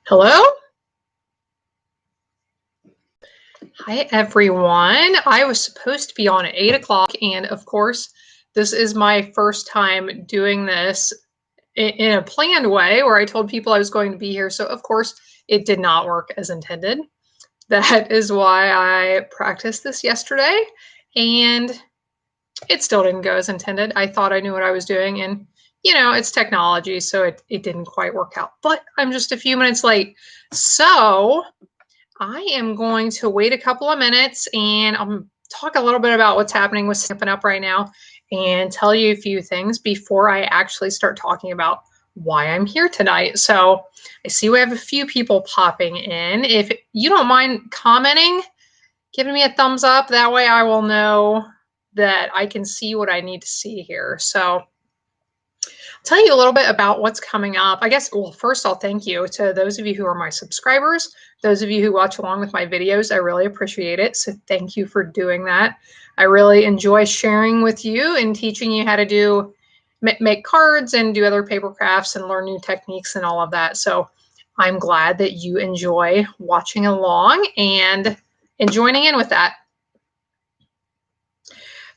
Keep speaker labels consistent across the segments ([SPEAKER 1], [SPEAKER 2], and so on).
[SPEAKER 1] Hello? Hi, everyone. I was supposed to be on at 8 o'clock, and of course, this is my first time doing this in a planned way where I told people I was going to be here. So, of course, it did not work as intended. That is why I practiced this yesterday, and it still didn't go as intended. I thought I knew what I was doing, and it's technology, so it didn't quite work out. But I'm just a few minutes late. So, I am going to wait a couple of minutes and I'll talk a little bit about what's happening with Stampin' Up right now and tell you a few things before I actually start talking about why I'm here tonight. So I see we have a few people popping in. If you don't mind commenting, giving me a thumbs up, that way I will know that I can see what I need to see here. So tell you a little bit about what's coming up. I guess, well, first I'll thank you to those of you who are my subscribers, those of you who watch along with my videos. I really appreciate it. So thank you for doing that. I really enjoy sharing with you and teaching you how to make cards and do other paper crafts and learn new techniques and all of that. So I'm glad that you enjoy watching along and joining in with that.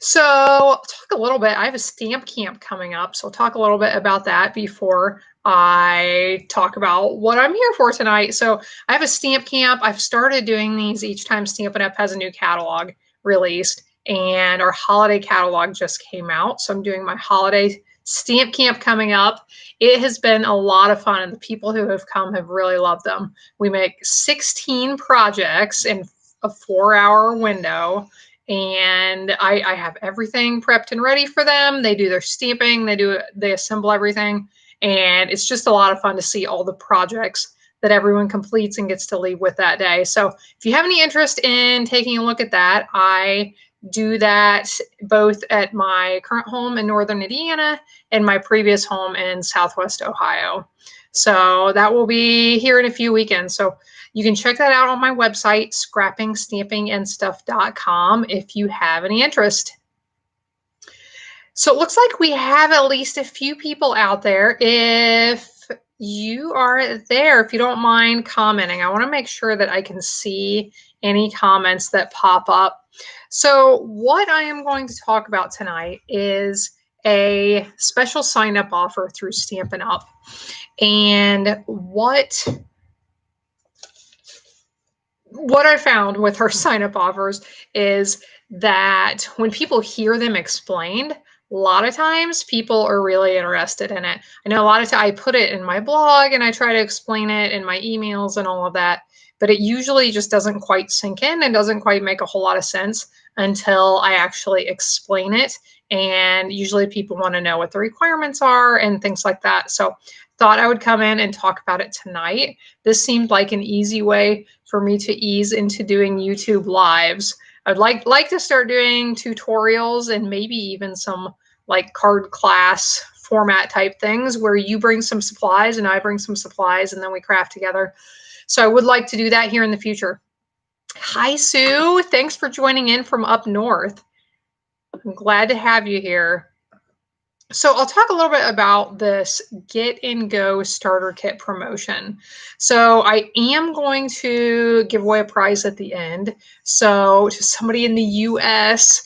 [SPEAKER 1] So I'll talk a little bit. I have a stamp camp coming up, so I'll talk a little bit about that before I talk about what I'm here for tonight. So I have a stamp camp. I've started doing these each time Stampin' Up! Has a new catalog released, and our holiday catalog just came out. So I'm doing my holiday stamp camp coming up. It has been a lot of fun, and the people who have come have really loved them. We make 16 projects in a 4-hour window. And I have everything prepped and ready for them. They do their stamping, they assemble everything, and it's just a lot of fun to see all the projects that everyone completes and gets to leave with that day. So if you have any interest in taking a look at that, I do that both at my current home in Northern Indiana and my previous home in Southwest Ohio. So that will be here in a few weekends. So you can check that out on my website, scrappingstampingandstuff.com, if you have any interest. So it looks like we have at least a few people out there. If you are there, if you don't mind commenting, I want to make sure that I can see any comments that pop up. So what I am going to talk about tonight is a special sign-up offer through Stampin' Up! And what I found with her sign-up offers is that when people hear them explained, a lot of times people are really interested in it. I know a lot of times I put it in my blog and I try to explain it in my emails and all of that, but it usually just doesn't quite sink in and doesn't quite make a whole lot of sense until I actually explain it. And usually people want to know what the requirements are and things like that. So thought I would come in and talk about it tonight. This seemed like an easy way for me to ease into doing YouTube lives. I'd like to start doing tutorials and maybe even some like card class format type things where you bring some supplies and I bring some supplies and then we craft together. So I would like to do that here in the future. Hi, Sue. Thanks for joining in from up north. I'm glad to have you here. So I'll talk a little bit about this Get and Go starter kit promotion. So I am going to give away a prize at the end. So to somebody in the US,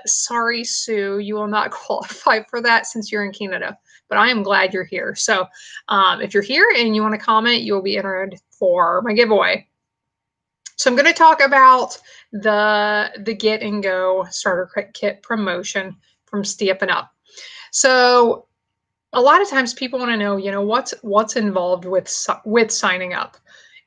[SPEAKER 1] sorry, Sue, you will not qualify for that since you're in Canada, but I am glad you're here. So if you're here and you want to comment, you will be entered for my giveaway. So I'm going to talk about the Get and Go starter kit promotion from Stampin' Up! So a lot of times people want to know, what's involved with signing up.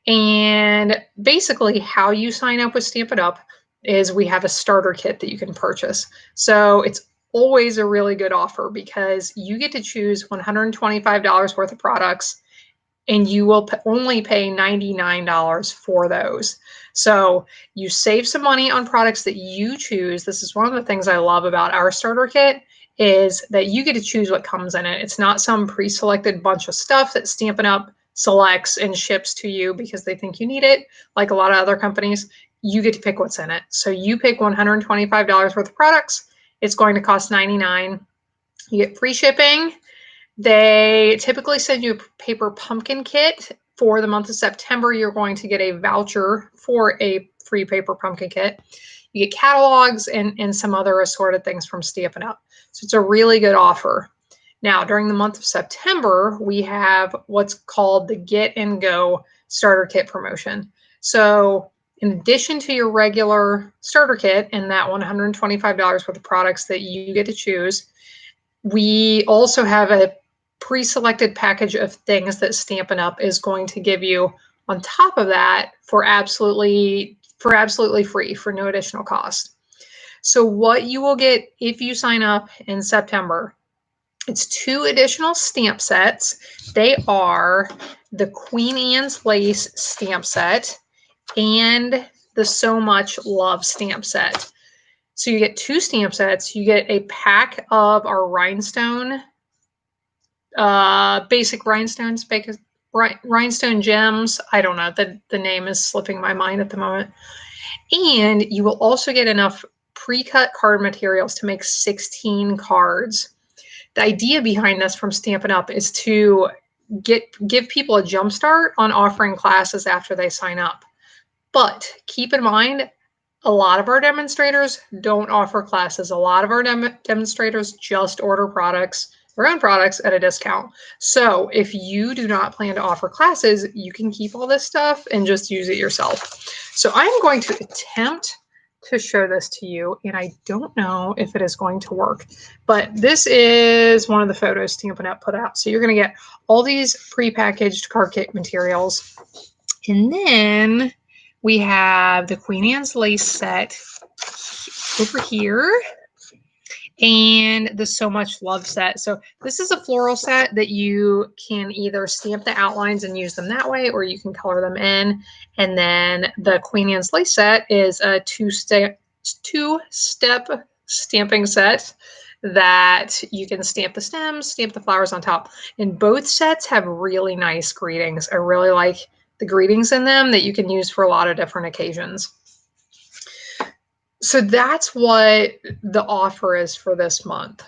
[SPEAKER 1] And basically how you sign up with Stampin' Up! Is we have a starter kit that you can purchase. So it's always a really good offer because you get to choose $125 worth of products and you will only pay $99 for those. So you save some money on products that you choose. This is one of the things I love about our starter kit is that you get to choose what comes in it. It's not some pre-selected bunch of stuff that Stampin' Up! Selects and ships to you because they think you need it, like a lot of other companies. You get to pick what's in it. So you pick $125 worth of products. It's going to cost $99. You get free shipping. They typically send you a paper pumpkin kit for the month of September, you're going to get a voucher for a free paper pumpkin kit. You get catalogs and some other assorted things from Stampin' Up. So it's a really good offer. Now, during the month of September, we have what's called the Get and Go Starter Kit promotion. So in addition to your regular starter kit and that $125 worth of products that you get to choose, we also have a pre-selected package of things that Stampin' Up! Is going to give you on top of that for absolutely free, for no additional cost. So what you will get if you sign up in September, it's 2 additional stamp sets. They are the Queen Anne's Lace stamp set and the So Much Love stamp set. So you get 2 stamp sets. You get a pack of our rhinestone, basic rhinestones, rhinestone gems. I don't know, the name is slipping my mind at the moment. And you will also get enough pre-cut card materials to make 16 cards. The idea behind this from Stampin' Up! Is to give people a jump start on offering classes after they sign up. But keep in mind, a lot of our demonstrators don't offer classes. A lot of our demonstrators just order their own products at a discount. So if you do not plan to offer classes, you can keep all this stuff and just use it yourself. So I'm going to attempt to show this to you, and I don't know if it is going to work, but this is one of the photos Stampin' Up! Put out. So you're going to get all these prepackaged card kit materials, and then we have the Queen Anne's Lace set over here and the So Much Love set. So this is a floral set that you can either stamp the outlines and use them that way, or you can color them in. And then the Queen Anne's Lace set is a two-step stamping set that you can stamp the stems, stamp the flowers on top. And both sets have really nice greetings. I really like the greetings in them that you can use for a lot of different occasions. So that's what the offer is for this month.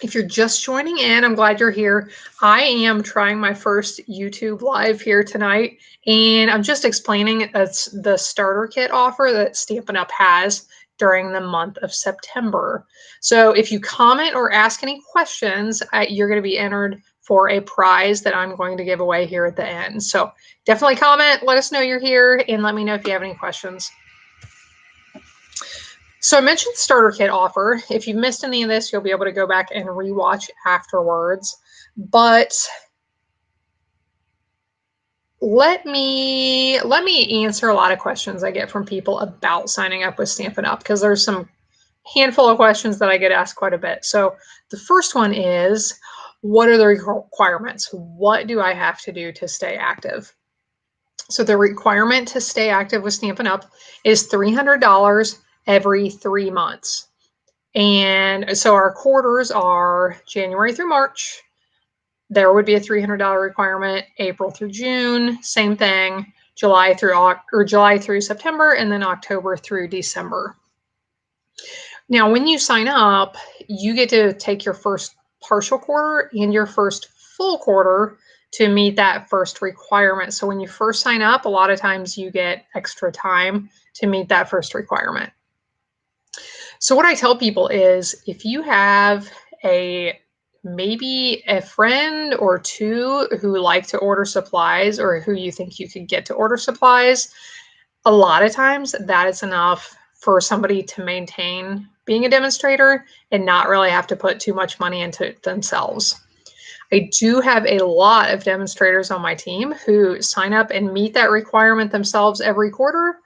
[SPEAKER 1] If you're just joining in, I'm glad you're here. I am trying my first YouTube live here tonight, and I'm just explaining the starter kit offer that Stampin' Up! Has during the month of September. So if you comment or ask any questions, you're going to be entered for a prize that I'm going to give away here at the end. So definitely comment, let us know you're here, and let me know if you have any questions. So I mentioned the starter kit offer. If you've missed any of this, you'll be able to go back and rewatch afterwards. But let me answer a lot of questions I get from people about signing up with Stampin' Up! Because there's some handful of questions that I get asked quite a bit. So the first one is, what are the requirements? What do I have to do to stay active? So the requirement to stay active with Stampin' Up! Is $300 every 3 months. And so our quarters are January through March. There would be a $300 requirement. April through June, same thing. July through September, and then October through December. Now, when you sign up, you get to take your first partial quarter and your first full quarter to meet that first requirement. So when you first sign up, a lot of times you get extra time to meet that first requirement. So what I tell people is, if you have maybe a friend or two who like to order supplies, or who you think you could get to order supplies, a lot of times that is enough for somebody to maintain being a demonstrator and not really have to put too much money into it themselves. I do have a lot of demonstrators on my team who sign up and meet that requirement themselves every quarter,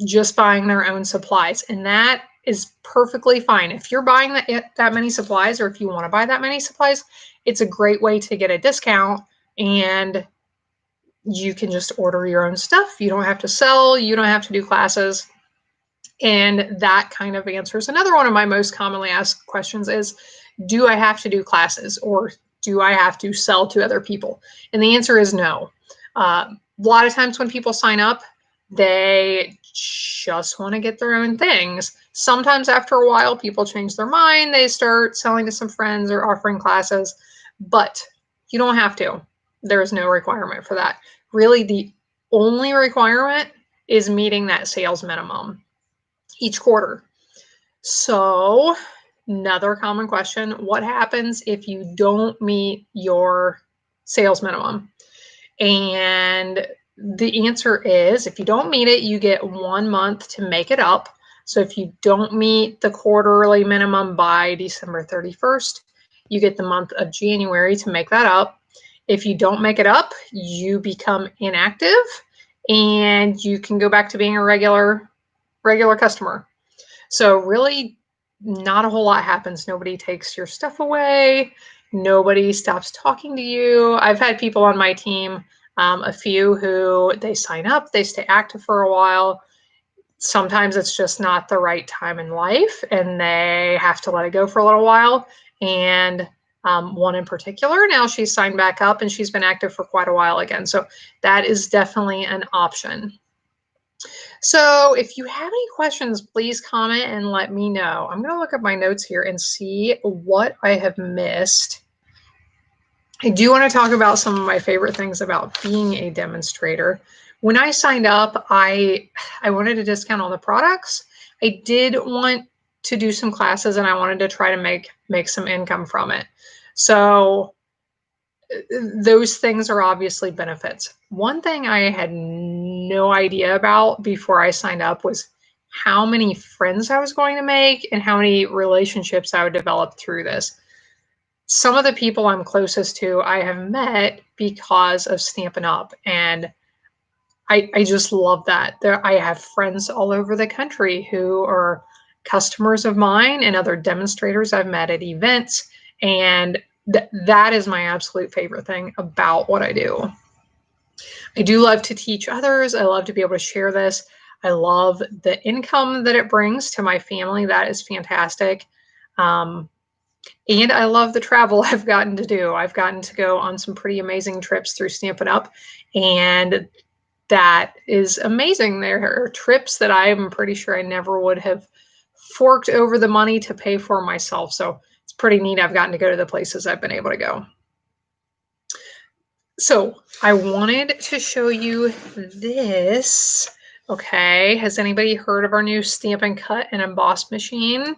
[SPEAKER 1] just buying their own supplies. And that is perfectly fine. If you're buying that many supplies, or if you want to buy that many supplies, it's a great way to get a discount, and you can just order your own stuff. You don't have to sell, you don't have to do classes. And that kind of answers another one of my most commonly asked questions is, do I have to do classes, or do I have to sell to other people? And the answer is no. A lot of times when people sign up, they just want to get their own things. Sometimes after a while, people change their mind. They start selling to some friends or offering classes, but you don't have to. There is no requirement for that. Really, the only requirement is meeting that sales minimum each quarter. So, another common question, what happens if you don't meet your sales minimum? And the answer is if you don't meet it, you get 1 month to make it up. So if you don't meet the quarterly minimum by December 31st, you get the month of January to make that up. If you don't make it up, you become inactive and you can go back to being a regular customer. So really not a whole lot happens. Nobody takes your stuff away. Nobody stops talking to you. I've had people on my team, a few who they sign up, they stay active for a while. Sometimes it's just not the right time in life and they have to let it go for a little while. And one in particular, now she's signed back up and she's been active for quite a while again. So that is definitely an option. So if you have any questions, please comment and let me know. I'm going to look at my notes here and see what I have missed. I do want to talk about some of my favorite things about being a demonstrator. When I signed up, I wanted to discount all the products. I did want to do some classes and I wanted to try to make some income from it. So those things are obviously benefits. One thing I had no idea about before I signed up was how many friends I was going to make and how many relationships I would develop through this. Some of the people I'm closest to I have met because of Stampin' Up! And I just love that. I have friends all over the country who are customers of mine and other demonstrators I've met at events. And that is my absolute favorite thing about what I do. I do love to teach others. I love to be able to share this. I love the income that it brings to my family. That is fantastic. And I love the travel I've gotten to do. I've gotten to go on some pretty amazing trips through Stampin' Up! And that is amazing. There are trips that I'm pretty sure I never would have forked over the money to pay for myself. So it's pretty neat. I've gotten to go to the places I've been able to go. So I wanted to show you this. Okay, has anybody heard of our new Stampin' Cut and Emboss machine?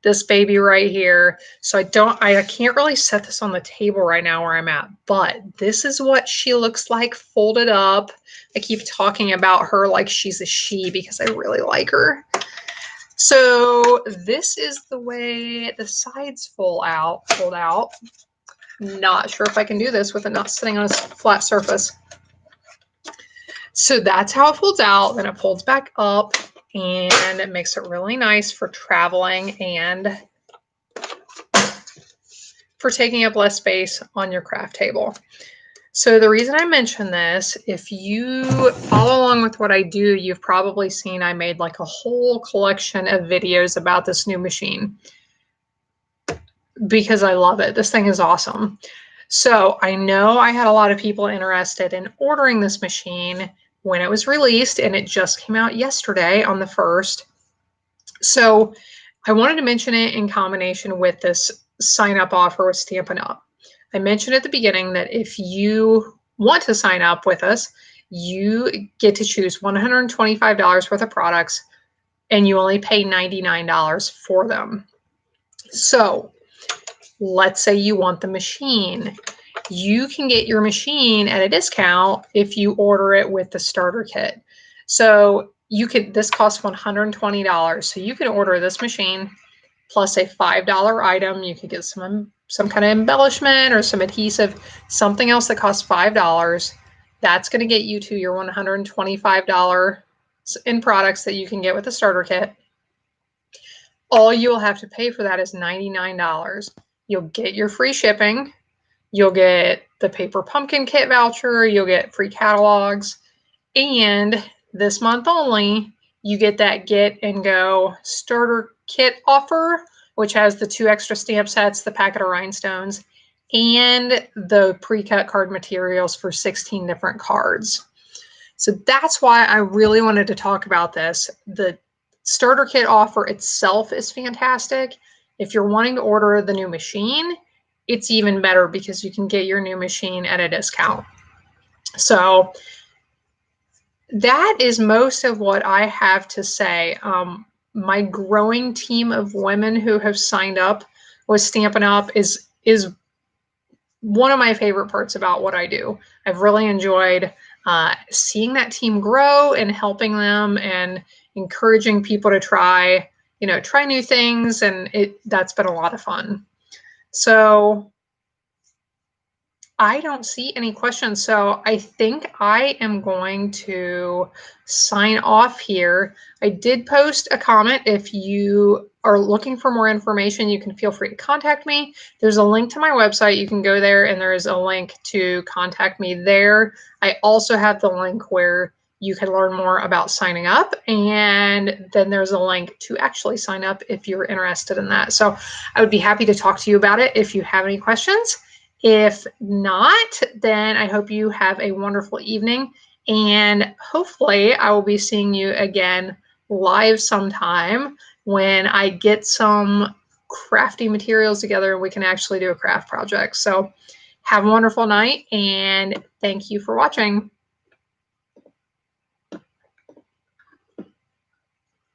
[SPEAKER 1] This baby right here. So I can't really set this on the table right now where I'm at, but this is what she looks like folded up. I keep talking about her like she's a she because I really like her. So this is the way the sides fold out. Not sure if I can do this with it not sitting on a flat surface. So that's how it folds out. Then it folds back up and it makes it really nice for traveling and for taking up less space on your craft table. So the reason I mention this, if you follow along with what I do, you've probably seen I made like a whole collection of videos about this new machine because I love it. This thing is awesome. So I know I had a lot of people interested in ordering this machine when it was released, and it just came out yesterday on the 1st. So I wanted to mention it in combination with this sign-up offer with Stampin' Up! I mentioned at the beginning that if you want to sign up with us, you get to choose $125 worth of products, and you only pay $99 for them. So let's say you want the machine. You can get your machine at a discount if you order it with the starter kit. So this costs $120. So you can order this machine plus a $5 item. You could get some kind of embellishment or some adhesive, something else that costs $5. That's going to get you to your $125 in products that you can get with the starter kit. All you'll have to pay for that is $99. You'll get your free shipping. You'll get the paper pumpkin kit voucher. You'll get free catalogs. And this month only, you get that Get and Go starter kit offer, which has the 2 extra stamp sets, the packet of rhinestones, and the pre-cut card materials for 16 different cards. So that's why I really wanted to talk about this. The starter kit offer itself is fantastic. If you're wanting to order the new machine, it's even better because you can get your new machine at a discount. So that is most of what I have to say. My growing team of women who have signed up with Stampin' Up! is one of my favorite parts about what I do. I've really enjoyed seeing that team grow and helping them and encouraging people to try, try new things, and that's been a lot of fun. So I don't see any questions, so I think I am going to sign off here. I did post a comment. If you are looking for more information, you can feel free to contact me. There's a link to my website. You can go there, and there is a link to contact me there. I also have the link where you can learn more about signing up, and then there's a link to actually sign up if you're interested in that. So I would be happy to talk to you about it if you have any questions. If not, then I hope you have a wonderful evening, and hopefully I will be seeing you again live sometime when I get some crafty materials together and we can actually do a craft project. So have a wonderful night, and thank you for watching.